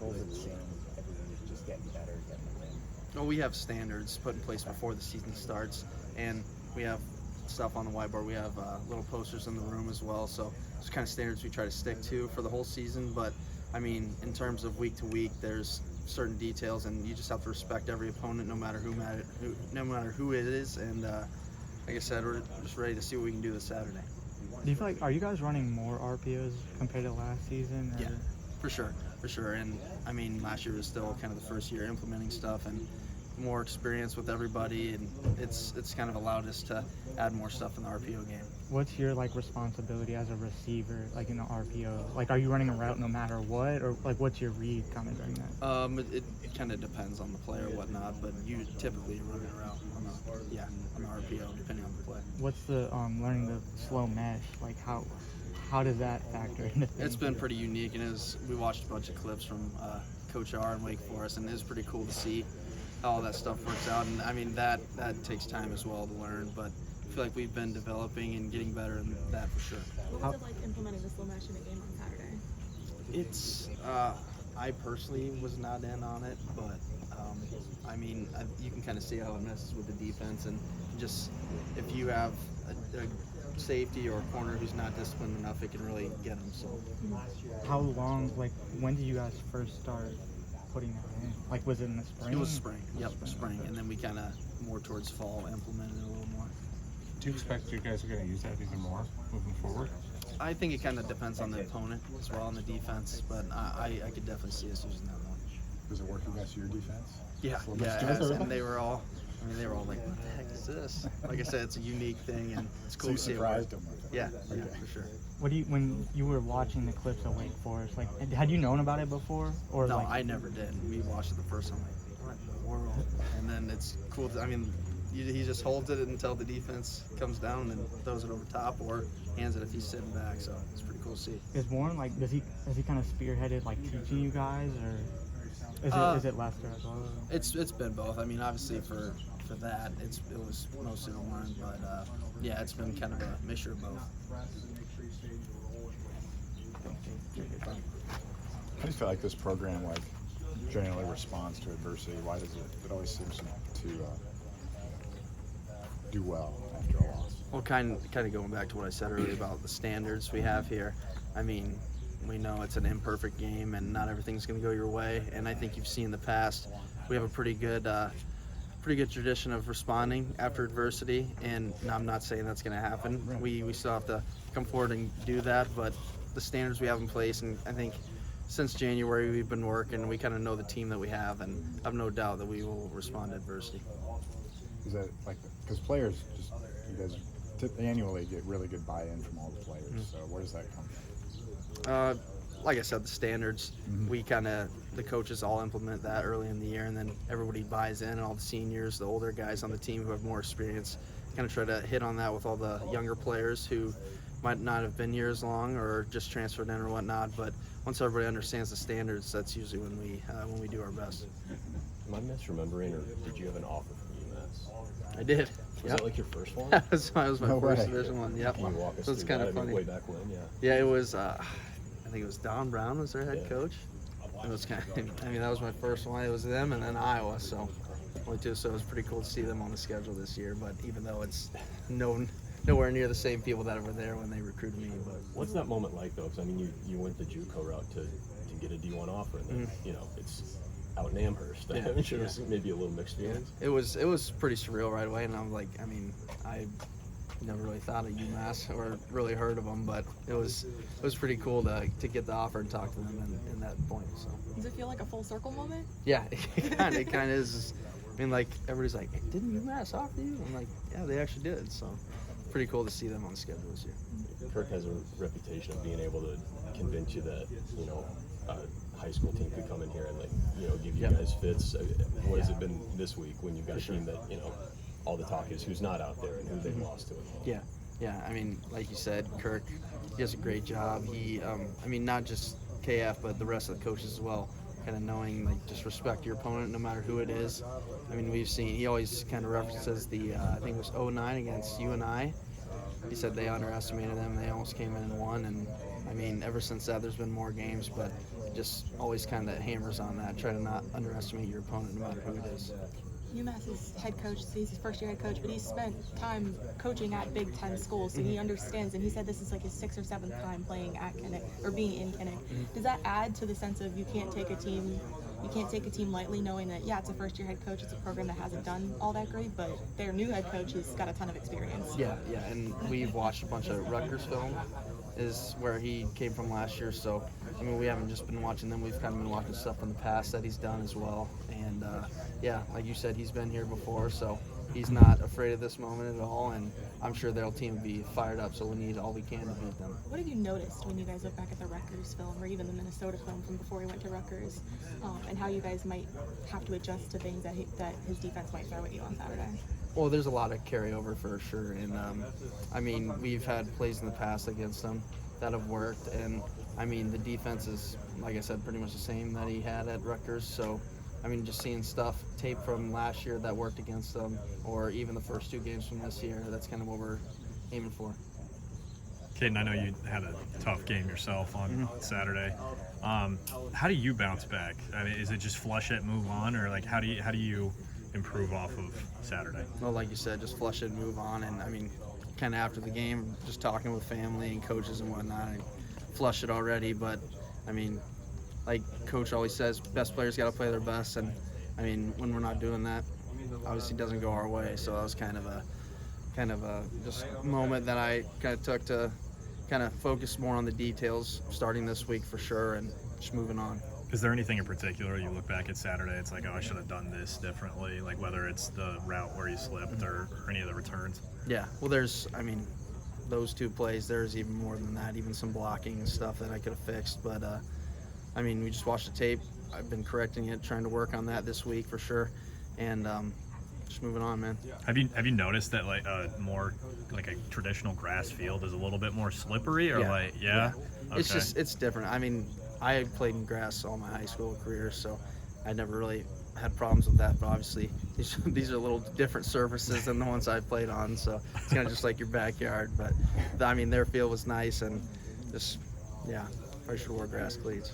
goals are the same. Everything is just getting better, getting the win. Well, we have standards put in place before the season starts, and we have stuff on the whiteboard. We have little posters in the room as well, so there's kind of standards we try to stick to for the whole season. But I mean, in terms of week to week, there's certain details, and you just have to respect every opponent, no matter who it is. And like I said, we're just ready to see what we can do this Saturday. Do you feel like, are you guys running more RPOs compared to last season? Or? Yeah, for sure. And I mean, last year was still kind of the first year implementing stuff and more experience with everybody, and it's kind of allowed us to add more stuff in the RPO game. What's your responsibility as a receiver, in the RPO? Like, are you running a route no matter what, or what's your read kind of during that? It kind of depends on the play or whatnot, but you typically run it around on the RPO depending on the play. What's the learning the slow mesh? Like, how does that factor into things? It's been pretty unique, and we watched a bunch of clips from Coach R in Wake Forest, and it was pretty cool to see how all that stuff works out. And I mean, that takes time as well to learn, but I feel like we've been developing and getting better in that for sure. What was it like implementing the slow mesh in a game on Saturday? It's I personally was not in on it, but I mean, you can kind of see how it messes with the defense, and just if you have a safety or a corner who's not disciplined enough, it can really get them. So how long, when did you guys first start putting that in? Was it in the spring? It was spring. Yep, spring. And then we kind of more towards fall implemented it a little more. Do you expect you guys are going to use that even more moving forward? I think it kind of depends on the opponent as well on the defense, but I could definitely see us using that more. Does it work against your defense? Yeah, and they were all like, what the heck is this? Like I said, it's a unique thing, and it's cool So you to see it. surprised them with it? Yeah, Okay. yeah, for sure. When you were watching the clips of Wake Forest, had you known about it before? Or No, I never did. We watched it the first time, like, what in the world? And then it's cool. He just holds it until the defense comes down and throws it over top, or hands it if he's sitting back. So it's pretty cool to see. Is Warren has he kind of spearheaded teaching you guys, or is it Lester as well? It's been both. I mean, obviously for that, it was mostly Warren, but yeah, it's been kind of a mixture of both. I just feel like this program generally responds to adversity. Why does it always seems to do well after a loss? Well, kind of going back to what I said earlier about the standards we have here. I mean, we know it's an imperfect game, and not everything's going to go your way. And I think you've seen in the past, we have a pretty good tradition of responding after adversity. And I'm not saying that's going to happen. We still have to come forward and do that, but the standards we have in place, and I think since January we've been working. We kind of know the team that we have, and I have no doubt that we will respond to adversity. Is that because players you guys annually get really good buy-in from all the players? So where does that come from? Like I said, the standards, we the coaches all implement that early in the year, and then everybody buys in, and all the seniors, the older guys on the team who have more experience, kind of try to hit on that with all the younger players who might not have been here as long or just transferred in or whatnot. But once everybody understands the standards, that's usually when we do our best. Am I misremembering, or did you have an offer from UMass? I did. Was that your first one? that was my first Division one. Yep. Can you walk us So it's through kind that? of funny. Way back when, yeah. Yeah, it was. I think it was Don Brown was their head coach. It was kind of. That was my first one. It was them and then Iowa. So only two. So it was pretty cool to see them on the schedule this year. But even though it's nowhere near the same people that were there when they recruited me. But what's that moment like though? Because you went the JUCO route to get a D1 offer, and then it's out in Amherst. Yeah, I'm sure it was maybe a little mixed feelings. It was pretty surreal right away, and I'm like, I never really thought of UMass or really heard of them, but it was pretty cool to get the offer and talk to them in that point. So Does it feel like a full circle moment? yeah, it kind of is. Everybody's like, hey, didn't UMass offer you? I'm like, yeah, they actually did. So pretty cool to see them on the schedule this year. Kirk has a reputation of being able to convince you that a high school team could come in here and give you guys fits. What has it been this week when you've got a team that all the talk is who's not out there and who they've lost to? Yeah. Like you said, Kirk, he does a great job. He, not just KF, but the rest of the coaches as well. Kind of knowing, just respect your opponent no matter who it is. We've seen, he always kind of references I think it was 2009 against UNI. He said they underestimated them. They almost came in and won, and I mean, ever since that, there's been more games, but just always kind of hammers on that. Try to not underestimate your opponent, no matter who it is. UMass's head coach, he's his first year head coach, but he's spent time coaching at Big Ten schools, so he understands. And he said this is like his 6th or 7th time playing at Kinnick or being in Kinnick. Does that add to the sense of you can't take a team lightly, knowing that it's a first year head coach, it's a program that hasn't done all that great, but their new head coach has got a ton of experience. Yeah, and we've watched a bunch of Rutgers film, is where he came from last year. So, I mean, we haven't just been watching them, we've kind of been watching stuff in the past that he's done as well. And like you said, he's been here before, so he's not afraid of this moment at all. And I'm sure their team will be fired up, so we need all we can to beat them. What have you noticed when you guys look back at the Rutgers film or even the Minnesota film from before he went to Rutgers, and how you guys might have to adjust to things that his defense might throw at you on Saturday? Well, there's a lot of carryover for sure, and I mean, we've had plays in the past against them that have worked, and I mean, the defense is, like I said, pretty much the same that he had at Rutgers. So, I mean, just seeing tape from last year that worked against them, or even the first 2 games from this year, that's kind of what we're aiming for. Kaden, I know you had a tough game yourself on Saturday. How do you bounce back? I mean, is it just flush it, move on, or like how do you improve off of Saturday? Well, like you said, just flush it and move on. And I mean, kind of after the game, just talking with family and coaches and whatnot, I flushed it already. But I mean, like Coach always says, best players got to play their best. And I mean, when we're not doing that, obviously it doesn't go our way. So that was kind of a just moment that I kind of took to kind of focus more on the details starting this week for sure, and just moving on. Is there anything in particular you look back at Saturday, it's like, oh, I should have done this differently, like whether it's the route where you slipped or any of the returns? Yeah, well, I mean, those 2 plays, there's even more than that, even some blocking and stuff that I could have fixed. But, I mean, we just watched the tape. I've been correcting it, trying to work on that this week for sure. And just moving on, man. Have you noticed that like more like a traditional grass field is a little bit more slippery, or Yeah. yeah? Okay. It's different. I mean, I played in grass all my high school career, so I never really had problems with that. But obviously, these are a little different surfaces than the ones I played on, so it's kind of just like your backyard. But I mean, their field was nice, and just I should have wore grass cleats.